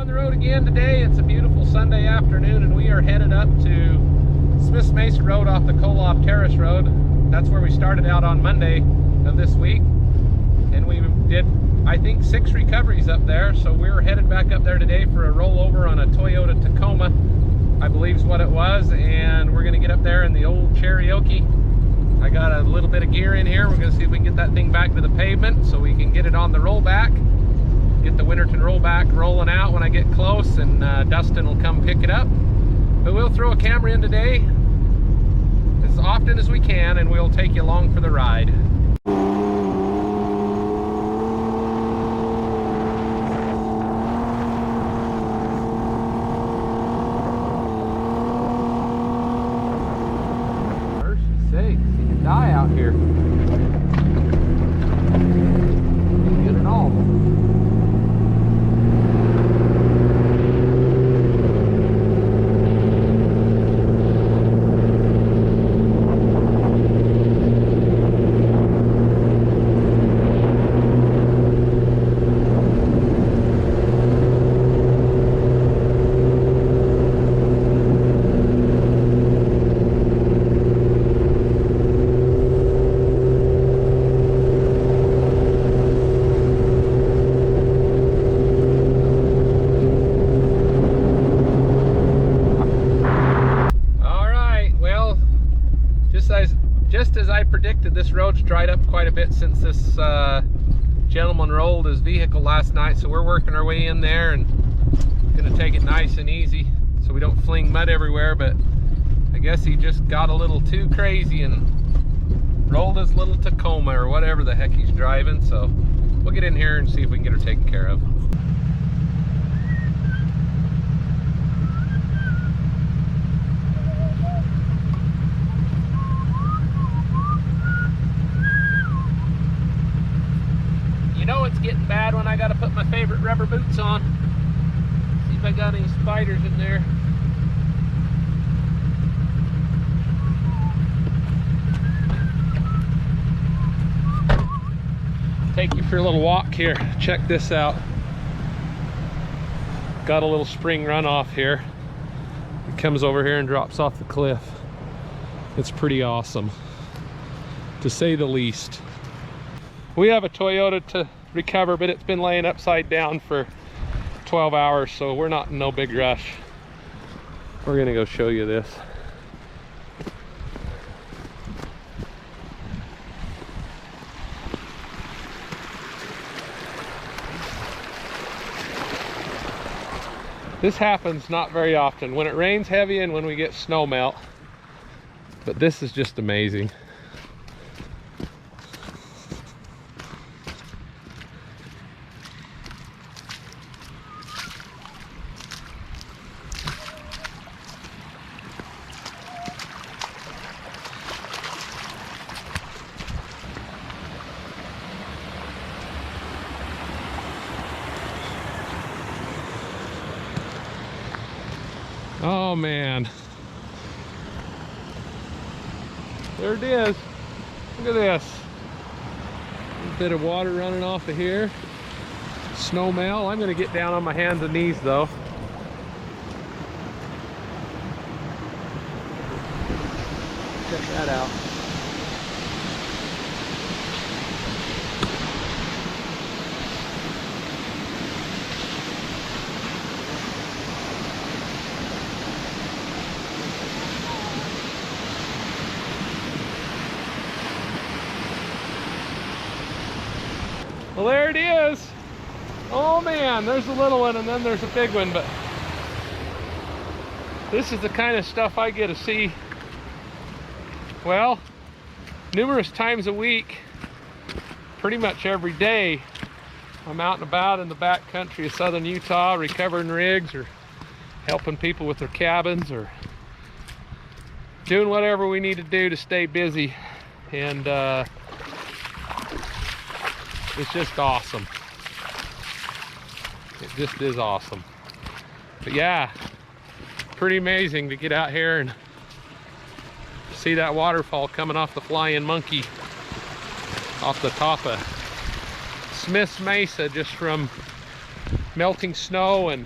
the road again today. It's a beautiful Sunday afternoon and we are headed up to Smith's Mesa Road off the Koloff Terrace Road. That's where we started out on Monday of this week. And we did, I think, 6 recoveries up there. So we're headed back up there today for a rollover on a Toyota Tacoma, I believe is what it was. And we're gonna get up there in the old Cherokee. I got a little bit of gear in here. We're gonna see if we can get that thing back to the pavement so we can get it on the rollback. Get the Winterton rollback rolling out when I get close, and Dustin will come pick it up. But we'll throw a camera in today as often as we can, and we'll take you along for the ride. Mercy's sake, you can die out here. Ain't good at all. Just as I predicted, this road's dried up quite a bit since this gentleman rolled his vehicle last night, so we're working our way in there and gonna take it nice and easy so we don't fling mud everywhere. But I guess he just got a little too crazy and rolled his little Tacoma or whatever the heck he's driving, so we'll get in here and see if we can get her taken care of. It's getting bad when I gotta put my favorite rubber boots on. See if I got any spiders in there. Take you for a little walk here. Check this out. Got a little spring runoff here. It comes over here and drops off the cliff. It's pretty awesome, to say the least. We have a Toyota to recover, but it's been laying upside down for 12 hours, so we're not in no big rush. We're gonna go show you this. This happens not very often when it rains heavy and when we get snow melt, but this is just amazing. Oh man, there it is. Look at this. A bit of water running off of here. Snow melt. I'm going to get down on my hands and knees though. Check that out. Well, there it is. Oh man, there's a little one and then there's a big one, but this is the kind of stuff I get to see, well, numerous times a week, pretty much every day. I'm out and about in the back country of southern Utah recovering rigs or helping people with their cabins or doing whatever we need to do to stay busy. And it's just awesome. It just is awesome. But yeah, pretty amazing to get out here and see that waterfall coming off the Flying Monkey off the top of Smith's Mesa, just from melting snow and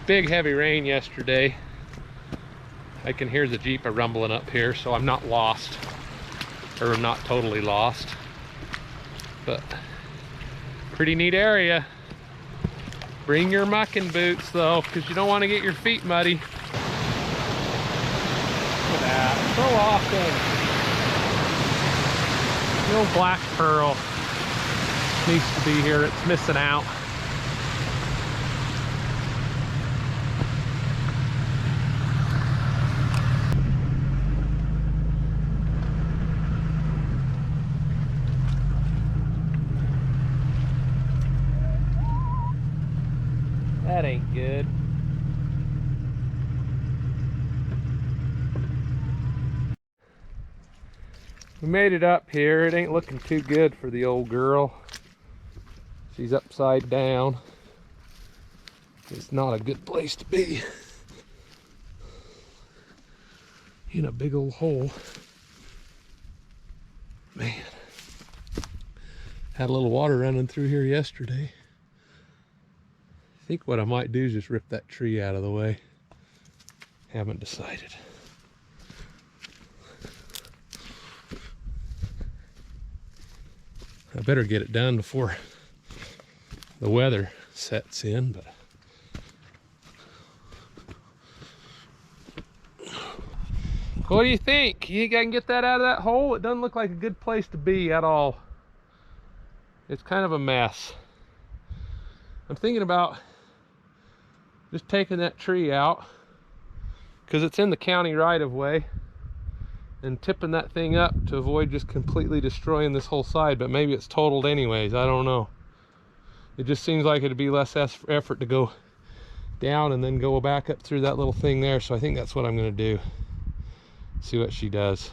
big heavy rain yesterday. I can hear the Jeep rumbling up here, so I'm not lost, or I'm not totally lost, but pretty neat area. Bring your mucking boots though, because you don't want to get your feet muddy. Look at that, so awesome. The old black pearl needs to be here, it's missing out. That ain't good. We made it up here. It ain't looking too good for the old girl. She's upside down. It's not a good place to be. In a big old hole. Man. Had a little water running through here yesterday. I think what I might do is just rip that tree out of the way. Haven't decided. I better get it done before the weather sets in, but what do you think? You think I can get that out of that hole? It doesn't look like a good place to be at all. It's kind of a mess. I'm thinking about just taking that tree out because it's in the county right of way and tipping that thing up to avoid just completely destroying this whole side, but maybe it's totaled anyways, I don't know. It just seems like it'd be less effort to go down and then go back up through that little thing there, so I think that's what I'm going to do. See what she does.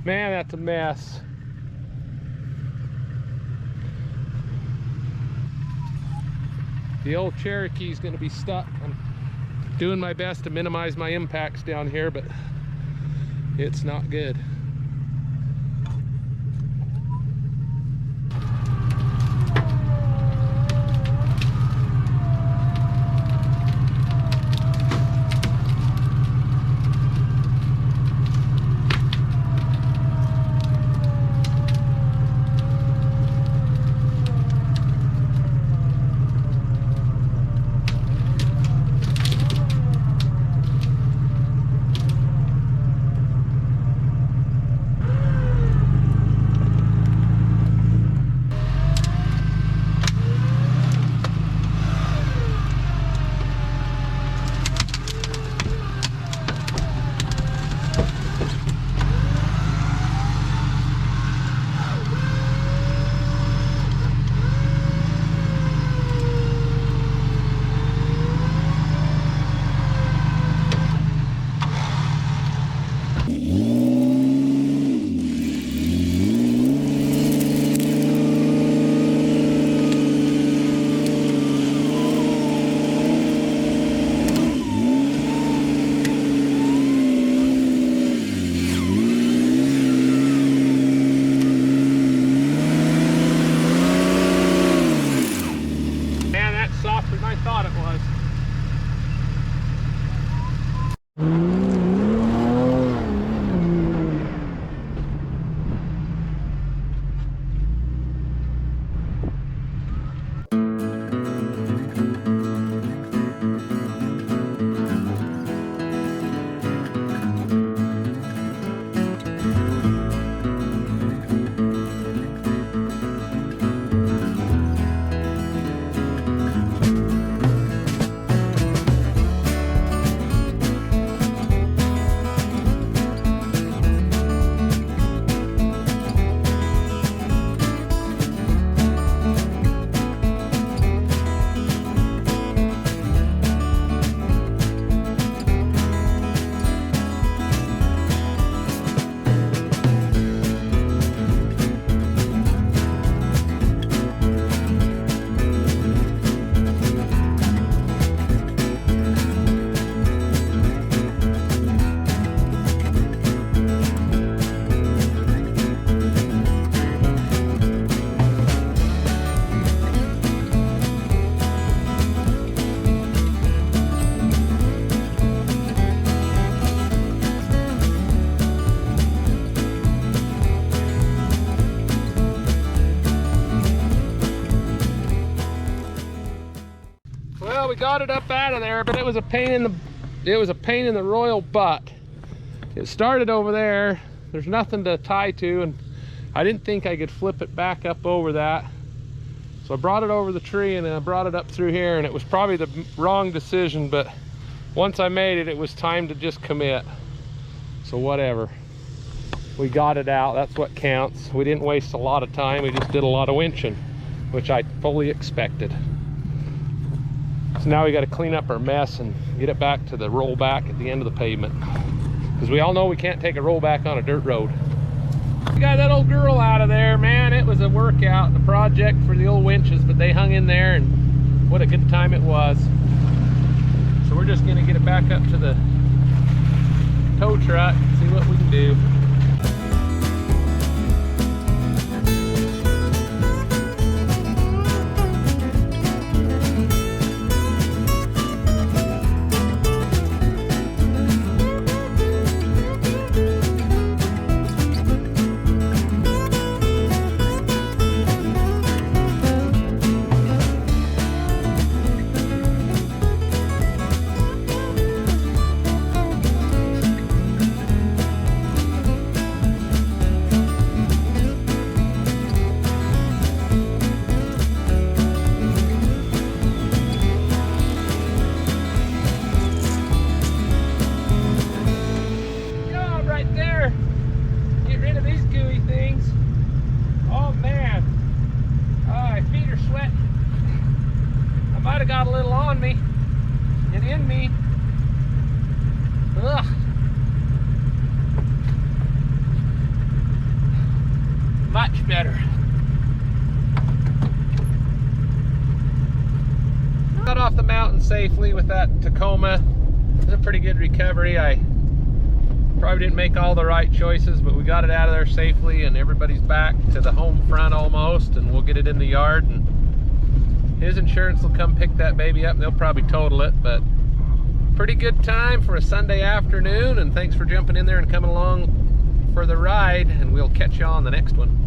Man, that's a mess. The old Cherokee's gonna be stuck. I'm doing my best to minimize my impacts down here, but it's not good. got it up out of there, but it was a pain in the royal butt. It started over there. There's nothing to tie to, and I didn't think I could flip it back up over that. So I brought it over the tree and then I brought it up through here, and it was probably the wrong decision, but once I made it, it was time to just commit. So whatever. We got it out, that's what counts. We didn't waste a lot of time, we just did a lot of winching, which I fully expected. So now we got to clean up our mess and get it back to the rollback at the end of the pavement. Because we all know we can't take a rollback on a dirt road. We got that old girl out of there, man. It was a workout, a project for the old winches, but they hung in there, and what a good time it was. So we're just gonna get it back up to the tow truck and see what we can do. Got a little on me and in me. Ugh. Much better. Got off the mountain safely with that Tacoma. It was a pretty good recovery. I probably didn't make all the right choices, but we got it out of there safely, and everybody's back to the home front almost, and we'll get it in the yard, and his insurance will come pick that baby up and they'll probably total it. But pretty good time for a Sunday afternoon, and thanks for jumping in there and coming along for the ride, and we'll catch you on the next one.